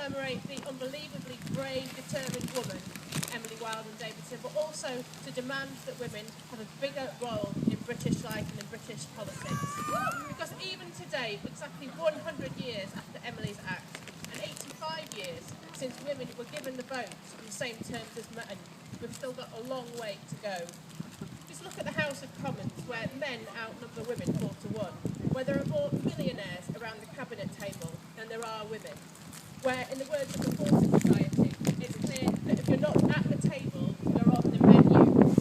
commemorate the unbelievably brave, determined woman, Emily Wilding-Davison, but also to demand that women have a bigger role in British life and in British politics. Because even today, exactly 100 years after Emily's Act, and 85 years since women were given the vote on the same terms as men, we've still got a long way to go. Just look at the House of Commons, where men outnumber women 4 to 1, where there are more millionaires around the cabinet table than there are women, where, in the words of the Forces Society, it's clear that if you're not at the table, you're on the menu.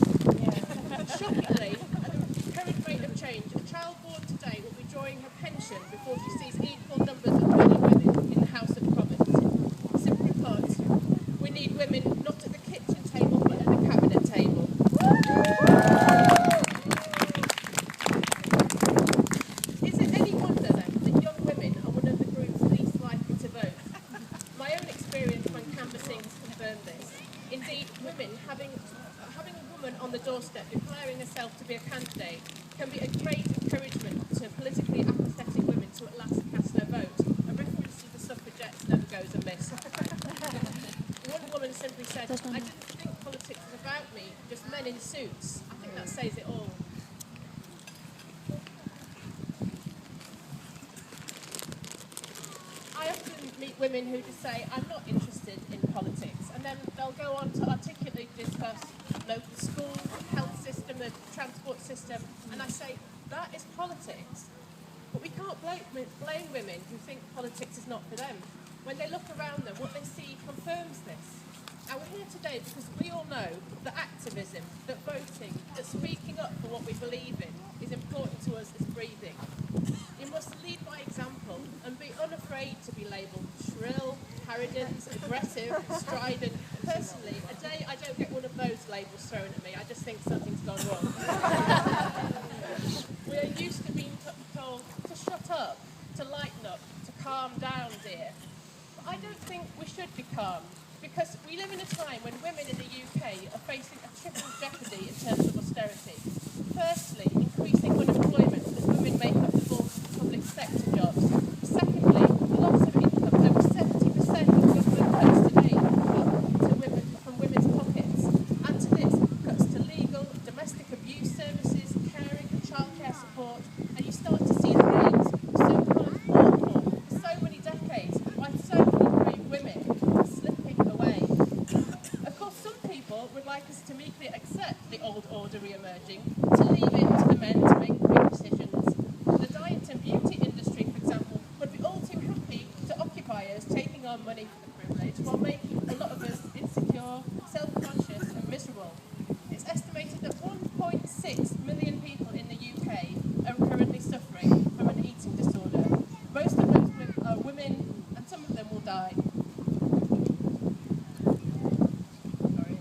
Shockingly, at the current rate of change, a child born today will be drawing her pension before she sees equal numbers of men and women in the House of Commons. Simply put, we need women not at the kitchen table, but at the cabinet table. Is it any wonder then that young women are one of the groups least likely to vote? My own experience when canvassing has confirmed this. Indeed, having a woman on the doorstep declaring herself to be a candidate can be a great encouragement to politically apathetic women to at last cast their vote. A reference to the suffragettes never goes amiss. One woman simply said, "I didn't think politics was about me, just men in suits." I think that says it all. I often meet women who just say, "I'm not interested in politics," and then they'll go on to articulately discuss local school, health system, the transport system, and I say, that is politics. But we can't blame women who think politics is not for them. When they look around them, what they see confirms this. And we're here today because we all know that activism, that voting, that speaking up for what we believe in is important to us as breathing. You must lead by example and be unafraid to be labelled shrill, harridan, aggressive, strident. Personally, a day I don't get one of those labels thrown at me, I just think something's gone wrong. We are used to being told to shut up, to lighten up, to calm down, dear. But I don't think we should be calm, because we live in a time when women in the UK are facing a triple jeopardy in terms of austerity. Firstly, increasing unemployment as women make up the bulk of public sector jobs. Secondly, loss of income. Over 70% of government cuts today from women's pockets. Add to this cuts to legal, domestic abuse services, caring and childcare support, and you start to see the names so-called awful for so many decades, why so many brave women are slipping away. Of course, some people would like us to meekly accept the old order re-emerging, to leave it to the men to make big decisions. The diet and beauty industry, for example, would be all too happy to occupy us taking our money for the privilege while making a lot of us insecure, self-conscious and miserable. It's estimated that 1.6 million people in the UK are currently suffering from an eating disorder. Most of those are women, and some of them will die. Sorry.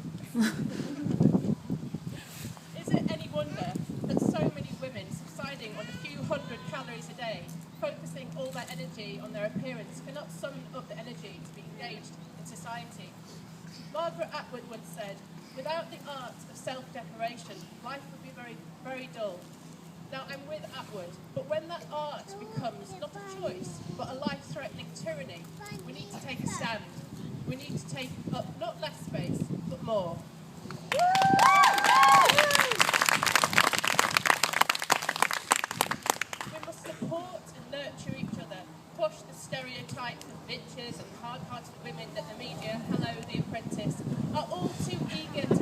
Is it any wonder that so many women subsiding on a few hundred calories a day, focusing all their energy on their appearance, cannot summon up the energy to be engaged in society? Margaret Atwood once said, "Without the art of self-decoration, life would be very, very dull." Now, I'm with Atwood, but when that art becomes not a choice, but a life-threatening tyranny, we need to take a stand. We need to take up not less space, but more. We must support and nurture each other, push the stereotypes of bitches and hard-hearted women that the media, Hello, The Apprentice, are all too eager to